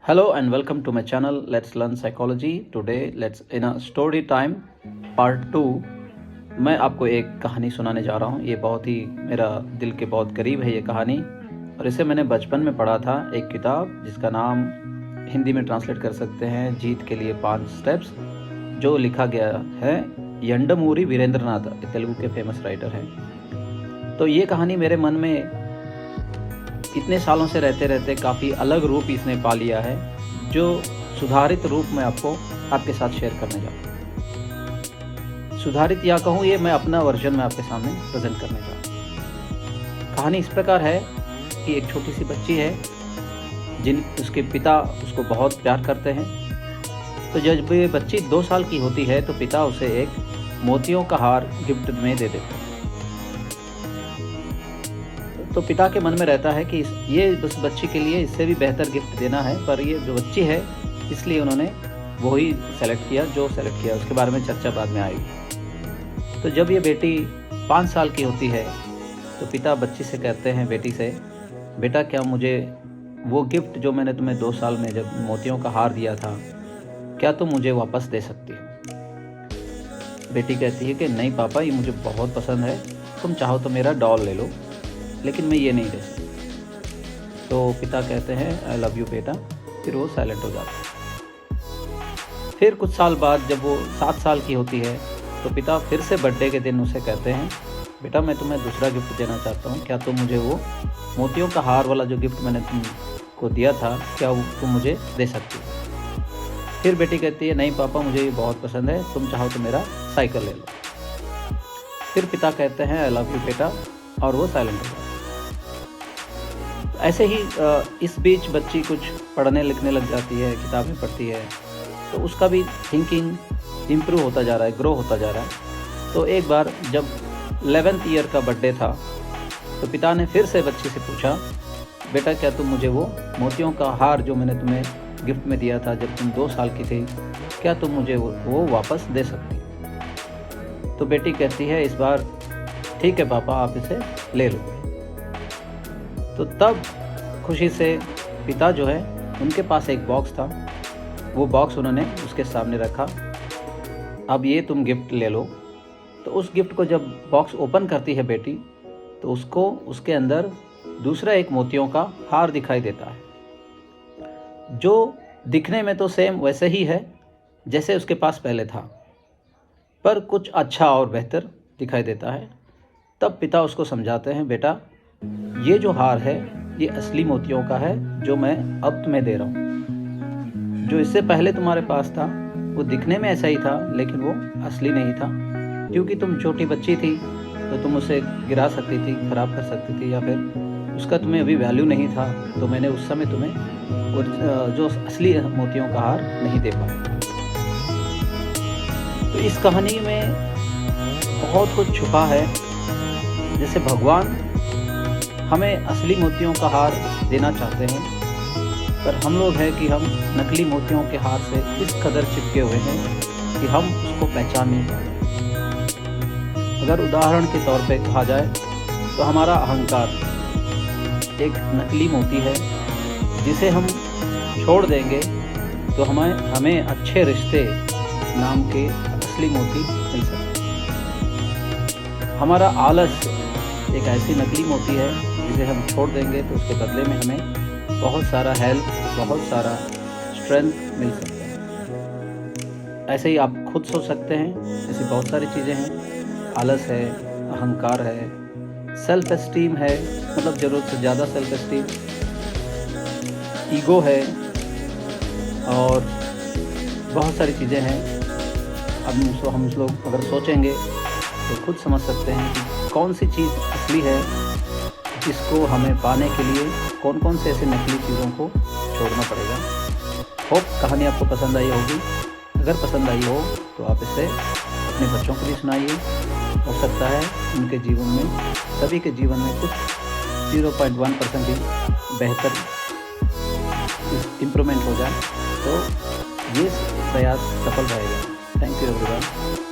Hello and welcome to my channel. Let's learn psychology. Today let's in a story time part 2 मैं आपको एक कहानी सुनाने जा रहा हूँ। ये बहुत ही मेरा दिल के बहुत करीब है ये कहानी, और इसे मैंने बचपन में पढ़ा था। एक किताब जिसका नाम हिंदी में ट्रांसलेट कर सकते हैं जीत के लिए 5 स्टेप्स, जो लिखा गया है यंडमूरी वीरेंद्रनाथ, तेलुगु के फेमस राइटर हैं। तो ये कहानी मेरे मन में इतने सालों से रहते रहते काफ़ी अलग रूप इसने पा लिया है, जो सुधारित रूप में आपके साथ शेयर करने जा रहा हूँ। सुधारित या कहूँ ये मैं अपना वर्जन में आपके सामने प्रेजेंट करने जा रहा हूँ। कहानी इस प्रकार है कि एक छोटी सी बच्ची है उसके पिता उसको बहुत प्यार करते हैं। तो जब ये बच्ची 2 साल की होती है तो पिता उसे एक मोतियों का हार गिफ्ट में दे देते हैं। तो पिता के मन में रहता है कि ये उस बच्ची के लिए इससे भी बेहतर गिफ्ट देना है, पर ये जो बच्ची है इसलिए उन्होंने वही सेलेक्ट किया जो सेलेक्ट किया। उसके बारे में चर्चा बाद में आएगी। तो जब ये बेटी 5 साल की होती है तो पिता बच्ची से कहते हैं, बेटी से, बेटा क्या मुझे वो गिफ्ट जो मैंने तुम्हें 2 साल में जब मोतियों का हार दिया था, क्या तुम मुझे वापस दे सकती हो? बेटी कहती है कि नहीं पापा, ये मुझे बहुत पसंद है, तुम चाहो तो मेरा डॉल ले लो, लेकिन मैं ये नहीं दे सकती। तो पिता कहते हैं आई लव यू बेटा, फिर वो साइलेंट हो जाता है। फिर कुछ साल बाद जब वो 7 साल की होती है तो पिता फिर से बर्थडे के दिन उसे कहते हैं, बेटा मैं तुम्हें दूसरा गिफ्ट देना चाहता हूँ, क्या तुम मुझे वो मोतियों का हार वाला जो गिफ्ट मैंने तुमको दिया था, क्या वो तुम मुझे दे सकती हो? फिर बेटी कहती है नहीं पापा, मुझे ये बहुत पसंद है, तुम चाहो तो मेरा साइकिल ले लो। फिर पिता कहते हैं आई लव यू बेटा, और वो साइलेंट हो जाता है। ऐसे ही इस बीच बच्ची कुछ पढ़ने लिखने लग जाती है, किताबें पढ़ती है, तो उसका भी थिंकिंग इम्प्रूव होता जा रहा है, ग्रो होता जा रहा है। तो एक बार जब 11th ईयर का बर्थडे था तो पिता ने फिर से बच्ची से पूछा, बेटा क्या तुम मुझे वो मोतियों का हार जो मैंने तुम्हें गिफ्ट में दिया था जब तुम 2 साल की थी, क्या तुम मुझे वो वापस दे सकती? तो बेटी कहती है इस बार ठीक है पापा, आप इसे ले लो। तो तब खुशी से पिता जो है उनके पास एक बॉक्स था, वो बॉक्स उन्होंने उसके सामने रखा, अब ये तुम गिफ्ट ले लो। तो उस गिफ्ट को जब बॉक्स ओपन करती है बेटी तो उसको उसके अंदर दूसरा एक मोतियों का हार दिखाई देता है, जो दिखने में तो सेम वैसे ही है जैसे उसके पास पहले था, पर कुछ अच्छा और बेहतर दिखाई देता है। तब पिता उसको समझाते हैं, बेटा ये जो हार है ये असली मोतियों का है जो मैं अब तुम्हें दे रहा हूँ। जो इससे पहले तुम्हारे पास था वो दिखने में ऐसा ही था, लेकिन वो असली नहीं था, क्योंकि तुम छोटी बच्ची थी तो तुम उसे गिरा सकती थी, ख़राब कर सकती थी, या फिर उसका तुम्हें अभी वैल्यू नहीं था, तो मैंने उस समय तुम्हें वो जो असली मोतियों का हार नहीं दे पाया। तो इस कहानी में बहुत कुछ छुपा है। जैसे भगवान हमें असली मोतियों का हार देना चाहते हैं, पर हम लोग हैं कि हम नकली मोतियों के हार से इस कदर चिपके हुए हैं कि हम उसको पहचान नहीं पाते। अगर उदाहरण के तौर पे कहा जाए तो हमारा अहंकार एक नकली मोती है, जिसे हम छोड़ देंगे तो हमें अच्छे रिश्ते नाम के असली मोती मिल सकते हैं। हमारा आलस एक ऐसी नकली मोती है जिसे हम छोड़ देंगे तो उसके बदले में हमें बहुत सारा हेल्प, बहुत सारा स्ट्रेंथ मिल सकता है। ऐसे ही आप खुद सोच सकते हैं, ऐसी बहुत सारी चीज़ें हैं। आलस है, अहंकार है, सेल्फ एस्टीम है, मतलब ज़रूरत से ज़्यादा सेल्फ एस्टीम, ईगो है, और बहुत सारी चीज़ें हैं। अब हम लोग अगर सोचेंगे तो खुद समझ सकते हैं कि कौन सी चीज़ असली है, जिसको हमें पाने के लिए कौन कौन से ऐसे नकली चीज़ों को छोड़ना पड़ेगा। होप कहानी आपको पसंद आई होगी। अगर पसंद आई हो तो आप इसे अपने बच्चों को भी सुनाइए। हो सकता है उनके जीवन में, सभी के जीवन में कुछ 0.1% ही बेहतर इम्प्रूवमेंट हो जाए, तो ये प्रयास सफल रहेगा। Thank you everyone.